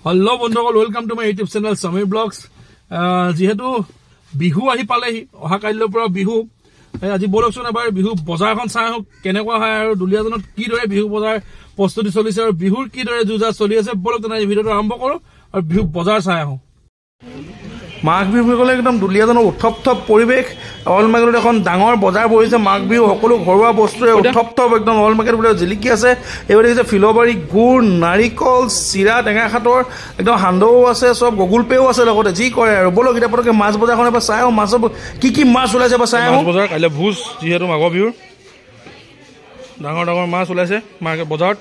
Hello বন্ধুসকল, welcome to my YouTube channel Sameer vlogs. যেহেতু বিহু আহি পালেহি, অহা কাইলৈৰ পৰা বিহু। আজি বলকচোন এবাৰ বিহু বজাৰখন চাই আহোঁ কেনেকুৱা হয় আৰু দুলীয়াজনত কিদৰে বিহু বজাৰ প্ৰস্তুতি চলিছে আৰু বিহুৰ কিদৰে যুঁজা চলি আছে। বলক তেনে এই ভিডিঅ'টো আৰম্ভ কৰোঁ আৰু বিহু বজাৰ চাই আহোঁ। মাঘ বিহু বুলি ক'লে একদম দুলীয়াজনৰ উৎসৱ পৰিৱেশ। অল মাৰ্কেটত এখন ডাঙৰ বজাৰ বহিছে। মাঘ বিহু সকলো ঘৰুৱা বস্তুৰে উৎসৱ একদম অল মাৰ্কেট বোলে জিলিকি আছে। এইবোৰ দেখিছে ফিলবাৰী, গুড়, নাৰিকল, চিৰা, টেঙা খাটৰ একদম সান্দহও আছে, চব গুগল পেও আছে লগতে, যি কৰে আৰু। বলক এতিয়া পটককৈ মাছ বজাৰখন এবাৰ চাই আহোঁ। মাছৰ কি মাছ ওলাইছে এবাৰ চাই আহোঁ। বজাৰ কাইলৈ ভোজ, যিহেতু মাঘৰ বিহুৰ ডাঙৰ ডাঙৰ মাছ ওলাইছে মাৰ্কেট বজাৰত।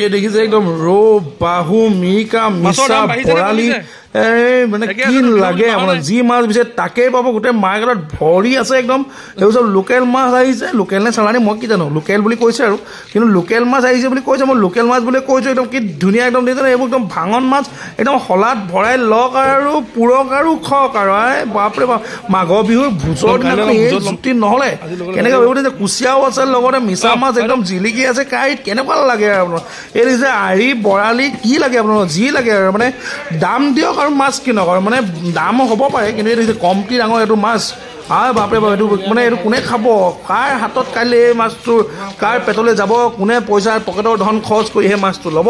এই দেখিছে একদম ৰৌ, বাহু, মিৰিকা, মিছা, বৰালি, মানে কি লাগে আপোনাৰ যি মাছ বিচাৰে তাকেই পাব। গোটেই মাৰ্কেটত ভৰি আছে একদম। এইবোৰ চব লোকেল মাছ আহিছে। লোকেল নে চালানী মই কি জানো, লোকেল বুলি কৈছে আৰু, কিন্তু লোকেল মাছ আহিছে বুলি কৈছে। মই লোকেল মাছ বুলি কৈছোঁ। একদম কি ধুনীয়া একদম দেখিছে। এইবোৰ একদম ভাঙন মাছ, একদম শলাত ভৰাই লওক আৰু পুৰক আৰু খওক আৰু। বাপৰে বাপ, মাঘৰ বিহুৰ ভোজৰ দিনাখন এই জুতি নহ'লে কেনেকৈ এইবোৰ দেখিছে। কুচিয়াও আছে লগতে, মিছা মাছ একদম জিলিকি আছে কাঁইট। কেনেকুৱা লাগে আৰু আপোনাৰ এই দেখিছে আৰি, বৰালি, কি লাগে আপোনাৰ যি লাগে আৰু। মানে দাম দিয়ক আৰু মাছ কিনক আৰু। মানে দাম হ'ব পাৰে, কিন্তু এইটো কমটি ডাঙৰ এইটো মাছ। বাপৰে বাপ, এইটো মানে এইটো কোনে খাব? কাৰ হাতত কাইলৈ এই মাছটো কাৰ পেটলৈ যাব? কোনে পইচা পকেটৰ ধন খৰচ কৰি সেই মাছটো ল'ব?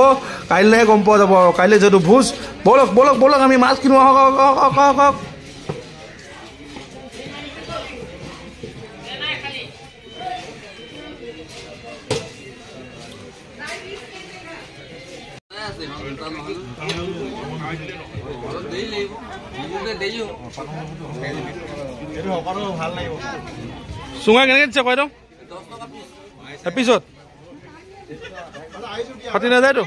কাইলৈহে গম পোৱা যাব আৰু। কাইলৈ যিহেতু ভোজ। বলক বলক বলক আমি মাছ কিনো। আহক। চুঙা কেনেকৈ দিছে কয়তো এপিছত? ফাটি নাযায়তো?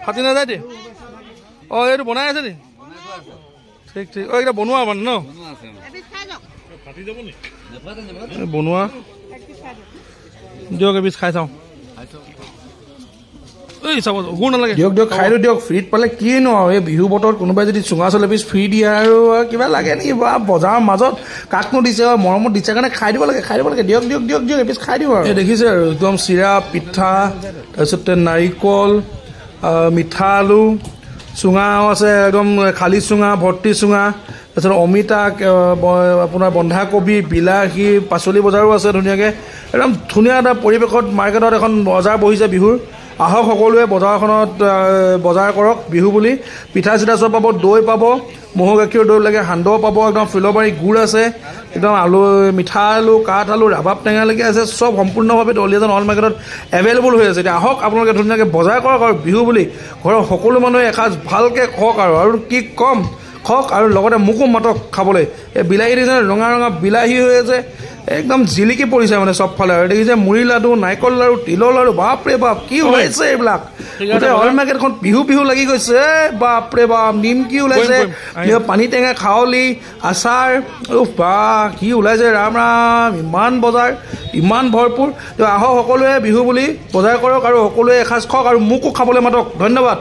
ফাটি নাযায় দে। অঁ এইটো বনাই আছে নি? ঠিক ঠিক। অঁ এইকেইটা বনোৱা মানে ন? বনোৱা দিয়ক, এপিচ খাই চাওঁ। গুড় নালাগে, দিয়ক দিয়ক খাই দিয়ক। ফ্ৰীত পালে কিনো আৰু, এই বিহু বতৰত কোনোবাই যদি চুঙা চলে পিছ ফ্ৰী দিয়ে আৰু কিবা লাগে নেকি? বা বজাৰৰ মাজত কাকনো দিছে, মৰমত দিছে কাৰণে খাই দিব লাগে, দিয়ক দিয়ক দিয়ক দিয়ক এপিচ খাই দিব আৰু। এই দেখিছে আৰু একদম চিৰা, পিঠা, তাৰপিছতে নাৰিকল, মিঠা আলু, চুঙাও আছে একদম খালী চুঙা, ভৰ্তি চুঙা, তাৰপিছত অমিতা, আপোনাৰ বন্ধাকবি, বিলাহী, পাচলি বজাৰো আছে ধুনীয়াকৈ। একদম ধুনীয়া এটা পৰিৱেশত মাৰ্কেটত এখন বজাৰ বহিছে বিহুৰ। আহক সকলোৱে বজাৰখনত বজাৰ কৰক বিহু বুলি। পিঠা চিঠা চব পাব, দৈ পাব, ম'হৰ গাখীৰ দৈ লাগে, সান্দহ পাব, একদম ফিলবাৰী গুড় আছে, একদম আলু, মিঠা আলু, কাঠ আলু, ৰাবাব টেঙালৈকে আছে। চব সম্পূৰ্ণভাৱে দুলীয়াজান অল মাৰ্কেটত এভেইলেবল হৈ আছে। এতিয়া আহক আপোনালোকে ধুনীয়াকৈ বজাৰ কৰক আৰু বিহু বুলি ঘৰৰ সকলো মানুহে এসাঁজ ভালকৈ খওক আৰু কি কম খওক আৰু লগতে মোকো মাতক খাবলৈ। এই বিলাহী দিছে, ৰঙা ৰঙা বিলাহী হৈ আছে, একদম জিলিকি পৰিছে মানে চবফালে। আৰু দেখিছে মুড়ি লাডু, নাৰিকল লাডু, তিলৰ লাডু, বাপৰে বাপ কি ওলাইছে এইবিলাক। গোটেই অল মাৰ্কেটখন বিহু বিহু লাগি গৈছে। বাপৰে বাপ, নিমকি ওলাইছে, পানী টেঙা, খাৱলি, আচাৰ, বা কি ওলাইছে ৰাম ৰাম। ইমান বজাৰ, ইমান ভৰপূৰ। আহক সকলোৱে বিহু বুলি বজাৰ কৰক আৰু সকলোৱে এসাঁজ খওক আৰু মোকো খাবলৈ মাতক। ধন্যবাদ।